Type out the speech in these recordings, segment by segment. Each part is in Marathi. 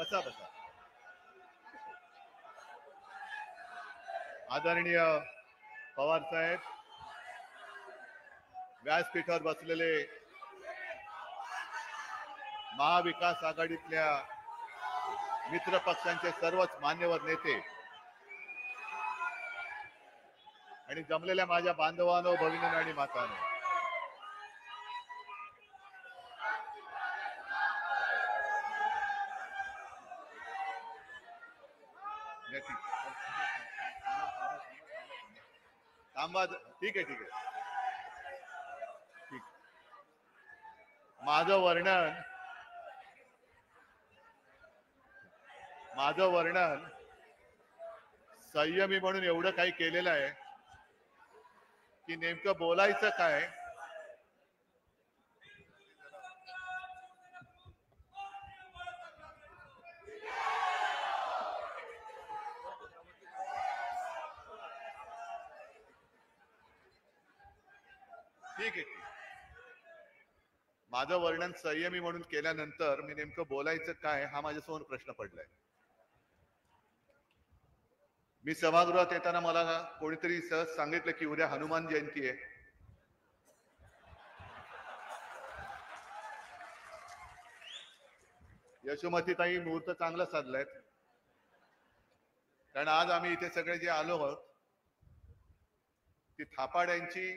बसा बसा. आदरणीय पवार साहेब, व्यासपीठावर बसलेले महाविकास आघाडीतल्या मित्र पक्षांचे सर्वच मान्यवर नेते आणि जमलेल्या माझ्या बांधवांनो, भगिनींनो आणि मातांनो, थांबा. ठीक आहे ठीक आहे. ठीक. माझं वर्णन संयमी म्हणून एवढं काही केलेलं आहे की नेमकं बोलायचं काय ठीक आहे. माझं वर्णन संयमी म्हणून केल्यानंतर मी नेमकं बोलायचं काय हा माझ्यासमोर प्रश्न पडलाय. मी सभागृहात येताना मला कोणीतरी सहज सांगितलं की उद्या हनुमान जयंती आहे. यशोमतीताई मुहूर्त चांगला साधलाय, कारण आज आम्ही इथे सगळे जे आलो आहोत ती थापाड्यांची,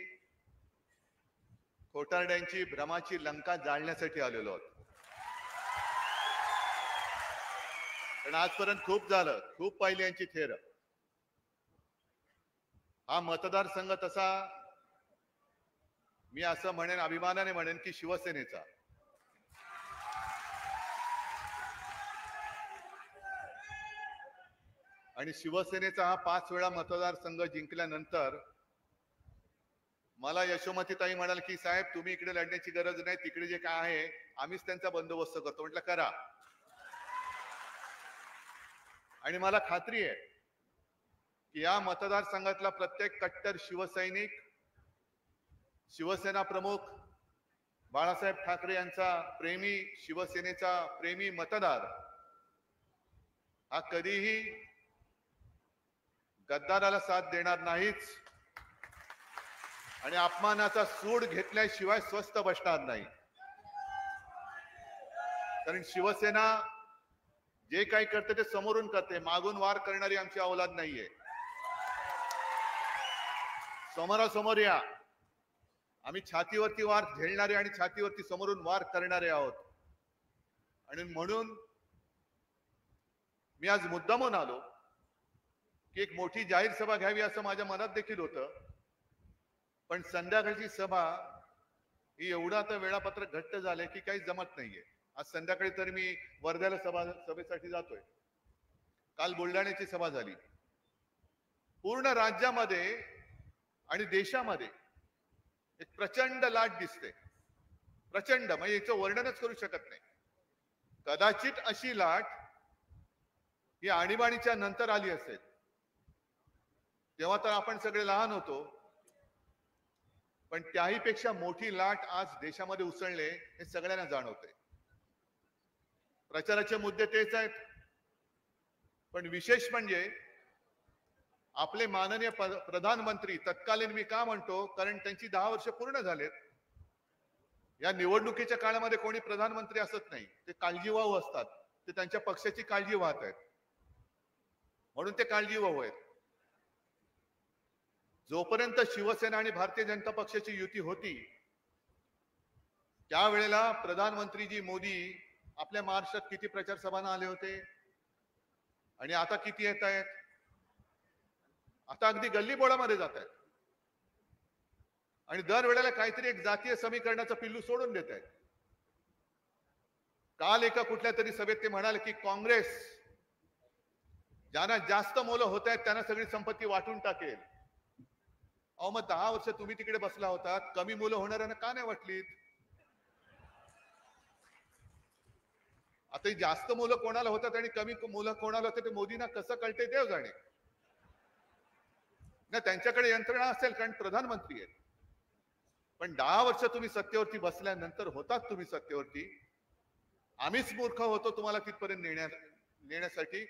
खोटारड्यांची, भ्रमाची लंका जाळण्यासाठी आलेलो आहोत. कारण आजपर्यंत खूप झालं, खूप पाहिली यांची थेर. हा मतदारसंघ तसा मी असं म्हणेन, अभिमानाने म्हणेन की शिवसेनेचा. आणि शिवसेनेचा हा 5 वेळा मतदारसंघ जिंकल्यानंतर मला यशोमतीताई म्हणाल की साहेब तुम्ही इकडे लढण्याची गरज नाही, तिकडे जे काय आहे आम्हीच त्यांचा बंदोबस्त करतो. म्हटलं करा. आणि मला खात्री आहे की या मतदारसंघातला प्रत्येक कट्टर शिवसैनिक, शिवसेना प्रमुख बाळासाहेब ठाकरे यांचा प्रेमी, शिवसेनेचा प्रेमी मतदार हा कधीही गद्दाराला साथ देणार नाहीच आणि अपमानाचा सूड घेतल्याशिवाय स्वस्थ बसणार नाही. कारण शिवसेना जे काही करते ते समोरून करते, मागून वार करणारी आमची औलाद नाहीये. समोरासमोर या. आम्ही छातीवरती वार झेलणारे आणि छातीवरती समोरून वार करणारे आहोत. आणि म्हणून मी आज मुद्दामून आलो की एक मोठी जाहीर सभा घ्यावी असं माझ्या मनात देखील होतं, पण संध्याकाळची सभा ही एवढं आता वेळापत्रक घट्ट झालंय की काही जमत नाहीये. आज संध्याकाळी तर मी वर्ध्याला सभेसाठी जातोय. काल बुलढाण्याची सभा झाली. पूर्ण राज्यामध्ये आणि देशामध्ये एक प्रचंड लाट दिसते. प्रचंड म्हणजे याचं वर्णनच करू शकत नाही. कदाचित अशी लाट ही आणीबाणीच्या नंतर आली असेल, तेव्हा तर आपण सगळे लहान होतो, पण त्याही पेक्षा मोठी लाट आज देशामध्ये उसळले हे सगळ्यांना जाणवते. प्रचाराचे मुद्दे तेच आहेत, पण विशेष म्हणजे आपले माननीय प्रधानमंत्री तत्कालीन, मी का म्हणतो कारण त्यांची 10 वर्ष पूर्ण झालेत. या निवडणुकीच्या काळामध्ये कोणी प्रधानमंत्री असत नाही, ते काळजीवाहू असतात. ते त्यांच्या पक्षाची काळजी वाहत आहेत म्हणून ते काळजीवाहू आहेत. जोपर्यंत शिवसेना आणि भारतीय जनता पक्षाची युती होती त्यावेळेला प्रधानमंत्रीजी मोदी आपल्या महाराष्ट्रात किती प्रचार सभांना आले होते आणि आता किती येत आहेत. आता अगदी गल्लीबोळामध्ये जात आहेत आणि दरवेळेला काहीतरी एक जातीय समीकरणाचं पिल्लू सोडून देत आहेत. काल एका कुठल्या तरी सभेत ते म्हणाले की काँग्रेस ज्यांना जास्त मुलं होत आहेत त्यांना सगळी संपत्ती वाटून टाकेल. अहो मग 10 वर्ष तुम्ही तिकडे बसला होतात, कमी मुलं होणाऱ्यांना का नाही वाटलीत? आता जास्त मुलं कोणाला होतात आणि कमी मुलं कोणाला होतात ते मोदींना कसं कळते देव जाणे. ना त्यांच्याकडे यंत्रणा असेल कारण प्रधानमंत्री आहेत. पण 10 वर्ष तुम्ही सत्तेवरती बसल्यानंतर होतात तुम्ही सत्तेवरती, आम्हीच मूर्ख होतो तुम्हाला तिथपर्यंत नेण्यासाठी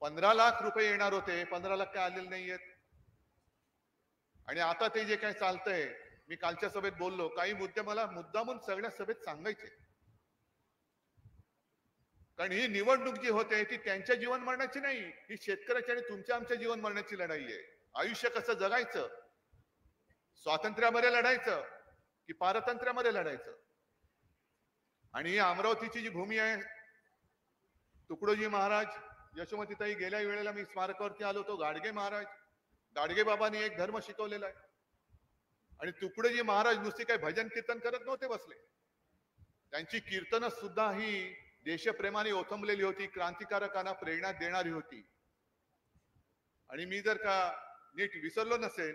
15 लाख रुपये येणार होते, 15 लाख काय आलेले नाहीयेत. आणि आता ते जे काही चालतंय, मी कालच्या सभेत बोललो, काही मुद्दे मला मुद्दामून सगळ्या सभेत सांगायचे. कारण ही निवडणूक जी होते ती त्यांच्या जीवन मरणाची नाही, ही शेतकऱ्याच्या आणि तुमच्या आमच्या जीवन मरणाची लढाई आहे. आयुष्य कसं जगायचं, स्वातंत्र्यामध्ये लढायचं की पारतंत्र्यामध्ये लढायचं. आणि ही अमरावतीची जी भूमी आहे, तुकडोजी महाराज, यशोमतीताई, गेल्या वेळेला मी स्मारकावरती आलो होतो, गाडगे महाराज, गाडगे बाबांनी एक धर्म शिकवलेला आहे. आणि तुकडोजी महाराज नुसते काही भजन कीर्तन करत नव्हते बसले, त्यांची कीर्तन सुद्धा ही देशप्रेमाने ओथंबलेली होती, क्रांतिकारकांना प्रेरणा देणारी होती. आणि मी जर का नीट विसरलो नसेल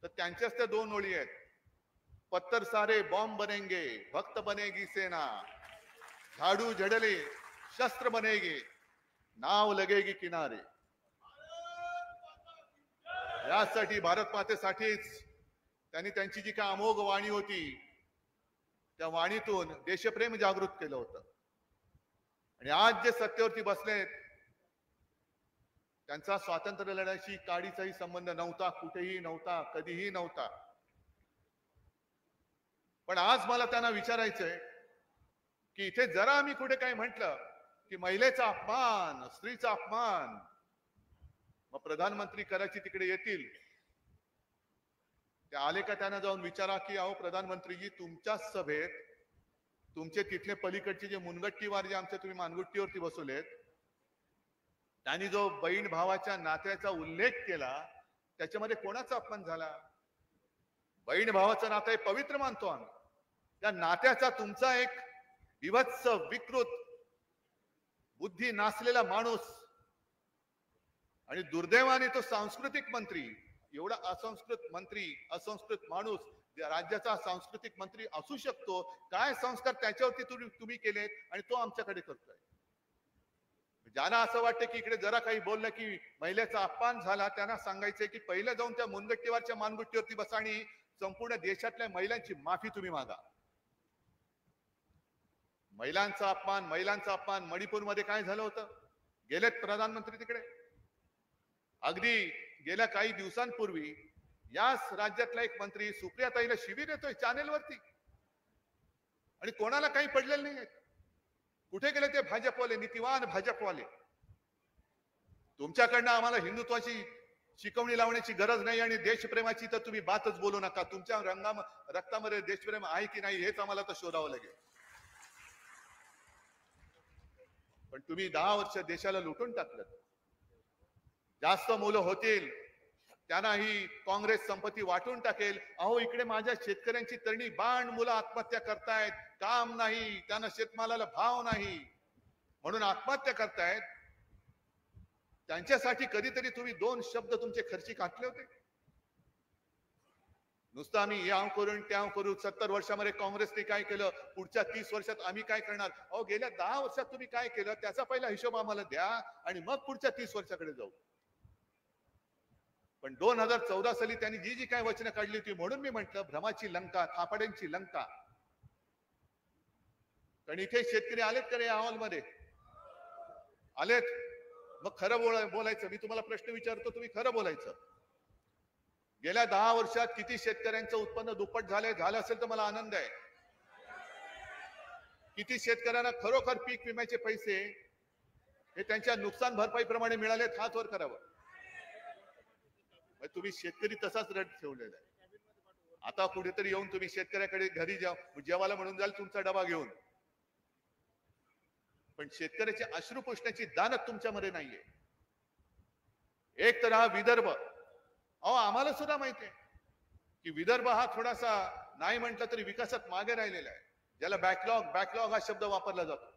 तर त्यांच्याच त्या 2 ओळी आहेत, पत्थर सारे बॉम्ब बनेंगे, भक्त बनेगी सेना, झाडू झडले शस्त्र बनेगी, नाव लगेगी किनारे. यासाठी भारत मातेसाठीच त्यांनी त्यांची जी काय अमोघ वाणी होती, त्या वाणीतून देशप्रेम जागृत केलं होतं. आणि आज जे सत्तेवरती बसलेत, त्यांचा स्वातंत्र्य लढ्याशी काडीचाही संबंध नव्हता, कुठेही नव्हता, कधीही नव्हता. पण आज मला त्यांना विचारायचंय की इथे जरा आम्ही कुठे काही म्हटलं की महिलेचा अपमान, स्त्रीचा अपमान, मग प्रधानमंत्री करायची तिकडे येतील, ते आले का त्यांना जाऊन विचारा की अहो प्रधानमंत्रीजी, तुमच्या सभेत तुमचे तिथले पलीकडचे जे मुनगट्टीवार जे आमच्या तुम्ही मानगुट्टीवरती बसवलेत, त्यांनी जो बहीण भावाच्या नात्याचा उल्लेख केला, त्याच्यामध्ये कोणाचा अपमान झाला? बहीण भावाचं नातं हे पवित्र मानतो आम्ही. त्या नात्याचा तुमचा एक विभत्स, विकृत, बुद्धी नासलेला माणूस, आणि दुर्दैवाने तो सांस्कृतिक मंत्री, एवढा असंस्कृत मंत्री, असंस्कृत माणूस राज्याचा सांस्कृतिक मंत्री असू शकतो? काय संस्कार त्याच्यावरती तुम्ही केलेत आणि तो आमच्याकडे करतोय? ज्यांना असं वाटतं की इकडे जरा काही बोललं की महिलेचा अपमान झाला, त्यांना सांगायचंय की पहिलं जाऊन त्या मुनगट्टीवरच्या मानगुट्टीवरती बसा आणि संपूर्ण देशातल्या महिलांची माफी तुम्ही मागा. महिलांचा अपमान मणिपूरमध्ये काय झालं होतं? गेलेत प्रधानमंत्री तिकडे. अगदी गेल्या काही दिवसांपूर्वी याच राज्यातला एक मंत्री सुप्रियाताईला शिबिर येतोय चॅनेलवरती, आणि कोणाला काही पडलेलं नाही. कुठे गेले ते भाजपवाले, नीतिवान भाजपवाले? तुमच्याकडनं आम्हाला हिंदुत्वाची शिकवणी लावण्याची गरज नाही, आणि देशप्रेमाची तर तुम्ही बातच बोलू नका. तुमच्या रक्तामध्ये देशप्रेम आहे की नाही हेच आम्हाला तर शोधावं लागेल. पण तुम्ही 10 वर्ष देशाला लुटून टाकलं. जास्त मुलं होतील त्यांना ही काँग्रेस संपत्ती वाटून टाकेल. अहो, इकडे माझ्या शेतकऱ्यांची तरणी बाण मुलं आत्महत्या करतायत, काम नाही, त्यांना शेतमालाला भाव नाही म्हणून आत्महत्या करतायत. त्यांच्यासाठी कधीतरी तुम्ही 2 शब्द तुमचे खर्ची काटले होते? नुसतं आम्ही याव करून त्याव करू, 70 वर्षामध्ये काँग्रेसने काय केलं, पुढच्या 30 वर्षात आम्ही काय करणार? अहो, गेल्या 10 वर्षात तुम्ही काय केलं त्याचा पहिला हिशोब आम्हाला द्या, आणि मग पुढच्या 30 वर्षाकडे जाऊ. पण 2014 साली त्यांनी जी जी काय वचनं काढली होती, म्हणून मी म्हंटल भ्रमाची लंका, थापाड्यांची लंका. कारण इथे शेतकरी आलेत का रे अहवालमध्ये? आलेत? मग खरं बोलायचं. मी तुम्हाला प्रश्न विचारतो, तुम्ही खरं बोलायचं. गेल्या 10 वर्षात किती शेतकऱ्यांचं उत्पन्न दुप्पट झालं असेल तर मला आनंद आहे. किती शेतकऱ्यांना खरोखर पीक विम्याचे पैसे हे त्यांच्या नुकसान भरपाई प्रमाणे मिळालेत? हात वर करावं. तुम्ही शेतकरी तसाच रट ठेवलेला आहे. आता कुठेतरी येऊन तुम्ही शेतकऱ्याकडे घरी जेवायला म्हणून जाल तुमचा डबा घेऊन, पण शेतकऱ्याचे अश्रू पुसण्याची दानत तुमच्यामध्ये नाहीये. एक तर हा विदर्भ, अहो आम्हाला सुद्धा माहिती आहे की विदर्भ हा थोडासा नाही म्हटलं तरी विकासात मागे राहिलेला आहे, ज्याला बॅकलॉग हा शब्द वापरला जातो.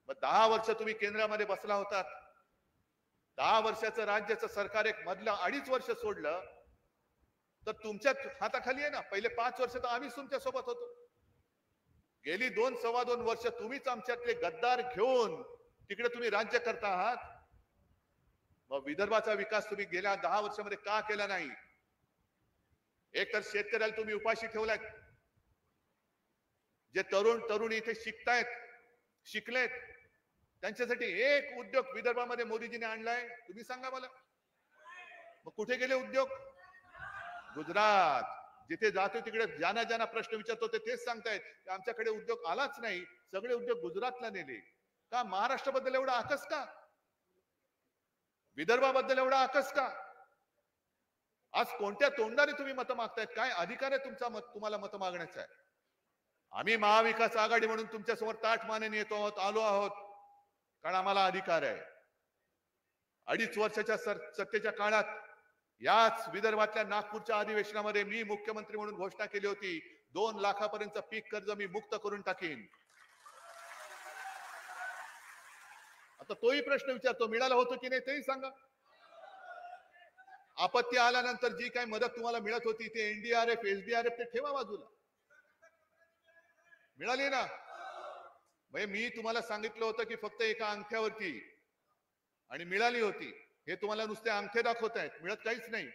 मग 10 वर्ष तुम्ही केंद्रामध्ये बसला होतात, 10 वर्षाचं राज्याचं सरकार एक मधलं 2.5 वर्ष सोडलं तर तुमच्या हाताखाली आहे ना. पहिले 5 वर्ष तर आम्हीच तुमच्या सोबत होतो. गेली 2-2.25 वर्ष तुम्हीच आमच्यातले गद्दार घेऊन तिकडे तुम्ही राज्य करता आहात. मग विदर्भाचा विकास तुम्ही गेल्या 10 वर्षामध्ये का केला नाही? एक तर शेतकऱ्याला तुम्ही उपाशी ठेवलात. जे तरुण इथे शिकलेत, त्यांच्यासाठी एक उद्योग विदर्भामध्ये मोदीजीने आणलाय? तुम्ही सांगा मला. मग कुठे गेले उद्योग? गुजरात. जिथे जातो तिकडे ज्यांना ज्यांना प्रश्न विचारतो तेच सांगतायत आमच्याकडे उद्योग आलाच नाही, सगळे उद्योग गुजरातला नेले. का? महाराष्ट्राबद्दल एवढा आकस का? विदर्भाबद्दल एवढा आकस का? आज कोणत्या तोंडाने तुम्ही मतं मागतायत? काय अधिकार आहे तुमचा तुम्हाला मतं मागण्याचा आहे? आम्ही महाविकास आघाडी म्हणून तुमच्या समोर ताठ मानेने येतो आहोत, आलो आहोत, कारण आम्हाला अधिकार आहे. 2.5 वर्षाच्या सत्तेच्या काळात याच विदर्भातल्या नागपूरच्या अधिवेशनामध्ये मी मुख्यमंत्री म्हणून घोषणा केली होती, 2 लाखापर्यंत पीक कर्ज मी मुक्त करून टाकीन. आता तोही प्रश्न विचारतो, मिळालं होतं की नाही तेही सांगा. आपत्ती आल्यानंतर जी काही मदत तुम्हाला मिळत होती ते एनडीआरएफ, एसडीआरएफ ते ठेवा बाजूला. मिळाली ना? म्हणजे मी तुम्हाला सांगितलं होतं की फक्त एका अंगठ्यावरती, आणि मिळाली होती. हे तुम्हाला नुसते अंगठे दाखवतायत, मिळत काहीच नाही.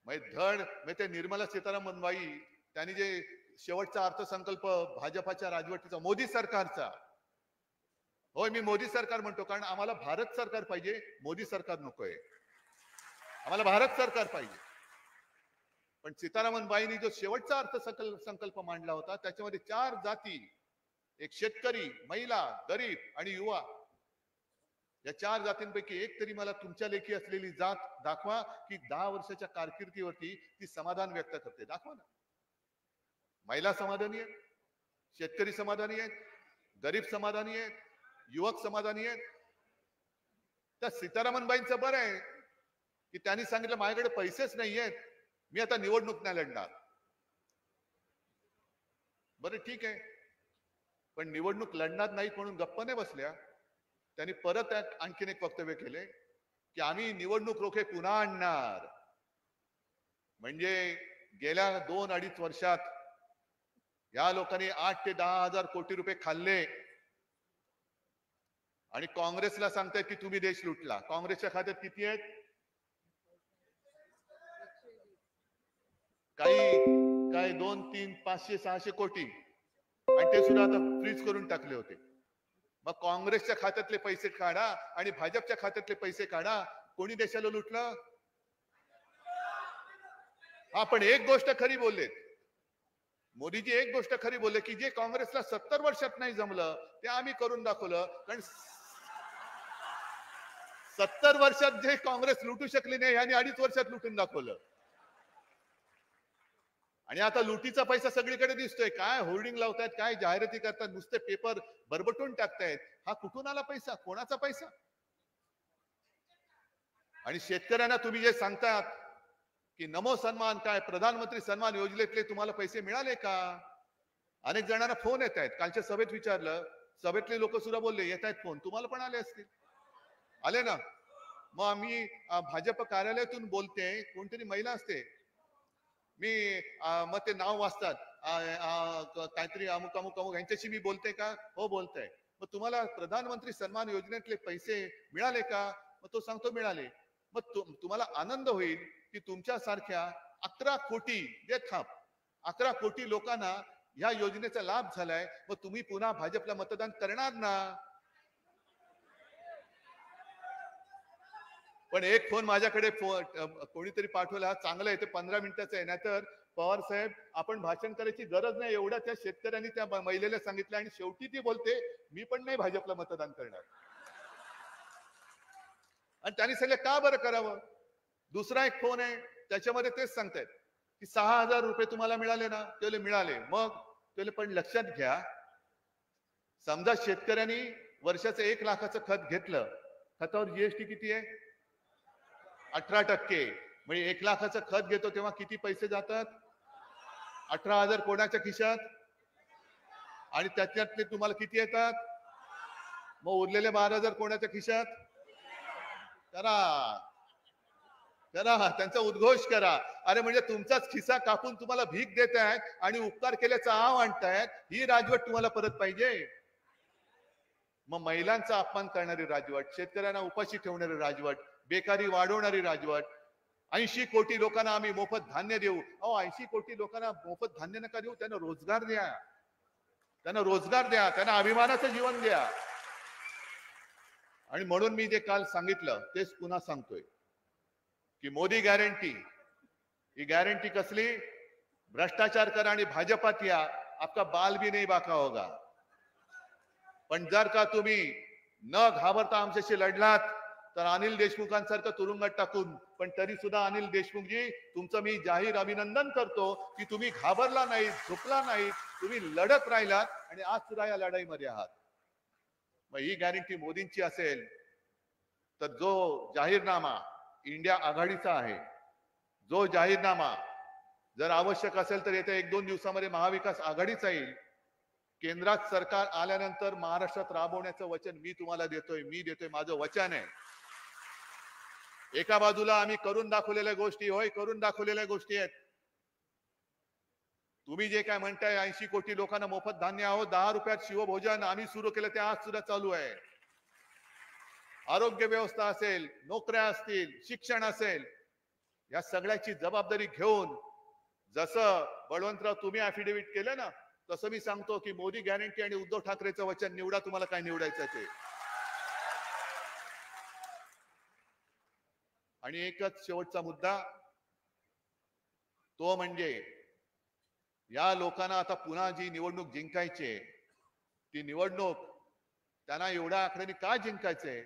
धड ते निर्मला सीतारामन बाई त्यांनी जे शेवटचा अर्थसंकल्प भाजपाच्या राजवटीचा, मोदी सरकारचा, होय मी मोदी सरकार म्हणतो कारण आम्हाला भारत सरकार पाहिजे, मोदी सरकार नकोय. आम्हाला भारत सरकार पाहिजे. पण सीतारामन बाईंनी जो शेवटचा अर्थसंकल्प मांडला होता त्याच्यामध्ये 4 जाती, एक शेतकरी, महिला, गरीब आणि युवा, या 4 जातींपैकी एक तरी मला तुमच्या लेखी असलेली जात दाखवा की 10 वर्षाच्या कारकिर्दीवरती ती समाधान व्यक्त करते. दाखवा ना. महिला समाधानी आहेत, शेतकरी समाधानी आहेत, गरीब समाधानी आहेत, युवक समाधानी आहेत. त्या सीतारामनबाईंचं बरं आहे की त्यांनी सांगितलं माझ्याकडे पैसेच नाहीयेत, मी आता निवडणूक नाही लढणार. बरं ठीक आहे, पण निवडणूक लढणार नाहीत म्हणून गप्प नाही बसल्या. त्यांनी परत आणखीन एक वक्तव्य केले की आम्ही निवडणूक रोखे पुन्हा आणणार. म्हणजे गेल्या 2-2.5 वर्षात या लोकांनी 8 ते 10 हजार कोटी रुपये खाल्ले आणि काँग्रेसला सांगतायत की तुम्ही देश लुटला. काँग्रेसच्या खात्यात किती आहेत? काही 2, 3, 500, 600 कोटी, आणि ते सुद्धा आता फ्रीज करून टाकले होते. मग काँग्रेसच्या खात्यातले पैसे काढा आणि भाजपच्या खात्यातले पैसे काढा, कोणी देशाला लुटलं? हा, पण एक गोष्ट खरी बोललेत मोदीजी, एक गोष्ट खरी बोलले की जे काँग्रेसला 70 वर्षात नाही जमलं ते आम्ही करून दाखवलं. कारण 70 वर्षात जे काँग्रेस लुटू शकली नाही यांनी 2.5 वर्षात लुटून दाखवलं. आणि आता लुटीचा पैसा सगळीकडे दिसतोय. काय होर्डिंग लावतायत, काय जाहिराती करतात, नुसते पेपर बरबटून टाकतायत. हा कुठून आला पैसा? कोणाचा पैसा? आणि शेतकऱ्यांना तुम्ही जे सांगतात की नमो सन्मान, काय प्रधानमंत्री सन्मान योजनेतले तुम्हाला पैसे मिळाले का? अनेक जणांना फोन येत आहेत. कालच्या सभेत विचारलं, सभेतले लोक सुद्धा बोलले येत आहेत फोन. तुम्हाला पण आले असतील? आले ना? मग आम्ही भाजप कार्यालयातून बोलते, कोणतरी महिला असते, मी मग ते नाव वाचतात, काहीतरी अमुक अमुक अमुक, यांच्याशी मी बोलते का? हो बोलताय. मग तुम्हाला प्रधानमंत्री सन्मान योजनेतले पैसे मिळाले का? मग तो सांगतो मिळाले. मग तुम्हाला आनंद होईल की तुमच्या सारख्या 11 कोटी, जे थांब 11 कोटी लोकांना या योजनेचा लाभ झालाय. मग तुम्ही पुन्हा भाजपला मतदान करणार ना? पण एक फोन माझ्याकडे कोणीतरी पाठवला, चांगला आहे, ते 15 मिनिटाचा आहे. नाहीतर पवार साहेब आपण भाषण करायची गरज नाही, एवढ्या त्या शेतकऱ्यांनी त्या महिलेला सांगितलं, आणि शेवटी ती बोलते मी पण नाही भाजपला मतदान करणार. आणि त्यांनी सांगितलं का बरं करावं? दुसरा एक फोन आहे त्याच्यामध्ये तेच सांगतायत की 6,000 रुपये तुम्हाला मिळाले ना? ते मिळाले. मग ते पण लक्षात घ्या, समजा शेतकऱ्यांनी वर्षाचं 1 लाखाचं खत घेतलं, खतावर जीएसटी किती आहे? 18%. म्हणजे 1 लाखाचं खत घेतो तेव्हा किती पैसे जातात? 18,000 कोणाच्या खिशात? आणि त्याच्यातले तुम्हाला किती येतात? मग उरलेले 12,000 कोणाच्या खिशात? करा करा, त्यांचा उद्घोष करा. अरे म्हणजे तुमचाच खिसा कापून तुम्हाला भीक देत आहेत आणि उपकार केल्याचा आव आणतायत. ही राजवट तुम्हाला परत पाहिजे? मग महिलांचा अपमान करणारी राजवट, शेतकऱ्यांना उपाशी ठेवणारी राजवट, बेकारी वाढवणारी राजवट. 80 कोटी लोकांना आम्ही मोफत धान्य देऊ. 80 कोटी लोकांना मोफत धान्य नका देऊ, त्यांना रोजगार द्या. त्यांना रोजगार द्या, त्यांना अभिमानाचं जीवन द्या. आणि म्हणून मी जे काल सांगितलं तेच पुन्हा सांगतोय की मोदी गॅरंटी, ही गॅरंटी कसली? भ्रष्टाचार करा आणि भाजपात या, आपका बाल भी नहीं बाका होगा. पण जर का तुम्ही न घाबरता आमच्याशी लढलात तर अनिल देशमुखांसारखं तुरुंगात टाकून, पण तरी सुद्धा अनिल देशमुखजी तुमचं मी जाहीर अभिनंदन करतो की तुम्ही घाबरला नाही, झुकला नाही, तुम्ही लढत राहिलात आणि आज सुद्धा या लढाईमध्ये आहात. मग ही गॅरंटी मोदींची असेल तर जो जाहीरनामा इंडिया आघाडीचा आहे, जो जाहीरनामा जर आवश्यक असेल तर येत्या 1-2 दिवसामध्ये महाविकास आघाडीचा येईल. केंद्रात सरकार आल्यानंतर महाराष्ट्रात राबवण्याचं वचन मी तुम्हाला देतोय, माझं वचन आहे. एका बाजूला आम्ही करून दाखवलेल्या गोष्टी, होय करून दाखवलेल्या गोष्टी आहेत. तुम्ही जे काय म्हणताय 80 कोटी लोकांना मोफत धान्य आहोत, 10 रुपयात शिवभोजन आम्ही सुरू केलं, ते आज सुद्धा चालू आहे. आरोग्य व्यवस्था असेल, नोकऱ्या असतील, शिक्षण असेल, या सगळ्याची जबाबदारी घेऊन जसं बळवंतराव तुम्ही ऍफिडेव्हिट केलं ना, तसं मी सांगतो की मोदी गॅरंटी आणि उद्धव ठाकरेचं वचन निवडा, तुम्हाला काय निवडायचं ते. आणि एकच शेवटचा मुद्दा, तो म्हणजे या लोकांना आता पुन्हा जी निवडणूक जिंकायची, ती निवडणूक त्यांना एवढ्या आकड्याने का जिंकायचंय?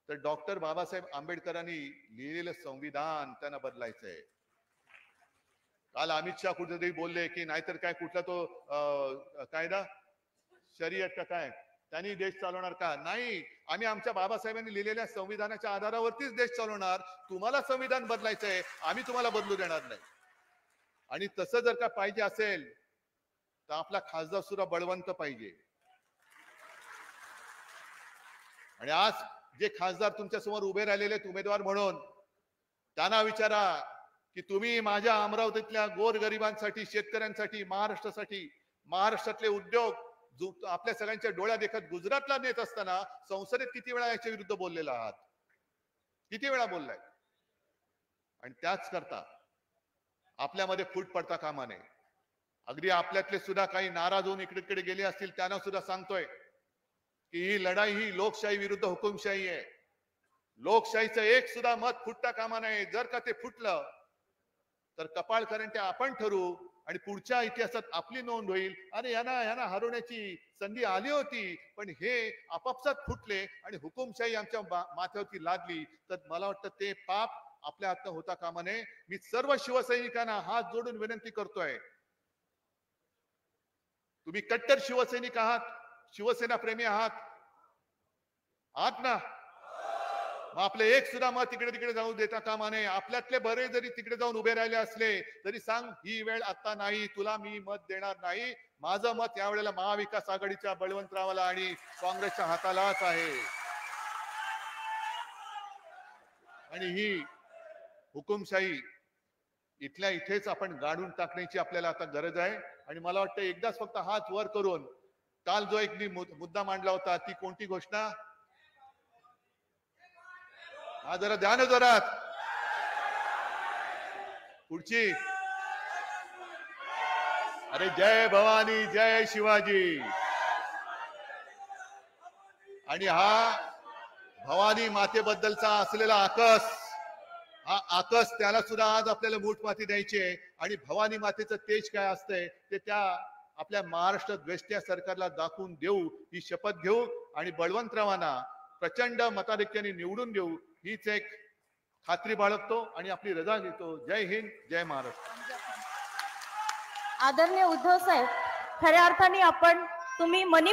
तर डॉक्टर बाबासाहेब आंबेडकरांनी लिहिलेलं संविधान त्यांना बदलायचंय. काल अमित शाह कुठेतरी बोलले की नाहीतर काय कुठला तो कायदा शर्यत का काय त्यांनी देश चालवणार का? नाही, आम्ही आमच्या बाबासाहेबांनी लिहिलेल्या संविधानाच्या आधारावरतीच देश चालवणार. तुम्हाला संविधान बदलायचंय, आम्ही तुम्हाला बदलू देणार नाही. आणि तसं जर का पाहिजे असेल तर आपला खासदार सुद्धा बळवंत पाहिजे. आणि आज जे खासदार तुमच्या समोर उभे राहिलेले उमेदवार म्हणून, त्यांना विचारा की तुम्ही माझ्या अमरावतीतल्या गोरगरिबांसाठी, शेतकऱ्यांसाठी, महाराष्ट्रासाठी, महाराष्ट्रातले उद्योग आपल्या सगळ्यांच्या डोळ्या देखत गुजरातला नेत असताना संसदेत किती वेळा याच्या विरुद्ध बोललेला आहात? किती वेळा बोललाय? आणि त्याच करता आपल्यामध्ये फूट पडता कामा नये. अगदी आपल्यातले सुद्धा काही नाराज होऊन इकडे तिकडे गेले असतील, त्यांना सुद्धा सांगतोय की ही लढाई ही लोकशाही विरुद्ध हुकुमशाही आहे. लोकशाहीचं एक सुद्धा मत फुटता कामा नये. जर का ते फुटलं तर कपाळ करंटे आपण ठरू आणि पुढच्या इतिहासात आपली नोंद होईल. अरे यांना हरवण्याची संधी आली होती, पण हे आपापसात फुटले आणि हुकुमशाही आमच्या माथ्यावरती लादली. तर मला वाटतं ते पाप आपल्या हातनं होता कामा नये. मी सर्व शिवसैनिकांना हात जोडून विनंती करतोय, तुम्ही कट्टर शिवसैनिक आहात, शिवसेना प्रेमी आहात ना? मग आपले एक सुद्धा मत तिकडे तिकडे जाऊ देता कामा नये. आपल्यातले बरे जरी तिकडे जाऊन उभे राहिले असले तरी सांग, ही वेळ आता नाही, तुला मी मत देणार नाही. माझं मत यावेळेला महाविकास आघाडीच्या बळवंतरावाला आणि काँग्रेसच्या हातालाच आहे. आणि ही हुकुमशाही इथल्या इथेच आपण गाडून टाकण्याची आपल्याला आता गरज आहे. आणि मला वाटतं एकदाच फक्त हात वर करून, काल जो एक मुद्दा मांडला होता, ती कोणती घोषणा? हा जरा ध्यान जोरात. पुढची, अरे जय भवानी जय शिवाजी. आणि हा भवानी मातेबद्दलचा असलेला आकस, हा आकस त्याला सुद्धा आज आपल्याला मूठमाती द्यायची आहे. आणि भवानी मातेचं तेज काय असतंय ते त्या आपल्या महाराष्ट्र द्वेष्ट्या सरकारला दाखवून देऊ, ही शपथ घेऊ आणि बळवंतरावांना प्रचंड मताधिक्याने निवडून देऊ, हीच एक खात्री बाळगतो आणि आपली रजा घेतो. जय हिंद, जय महाराष्ट्र. आदरणीय उद्धव साहेब, खऱ्या अर्थाने तुम्ही मनी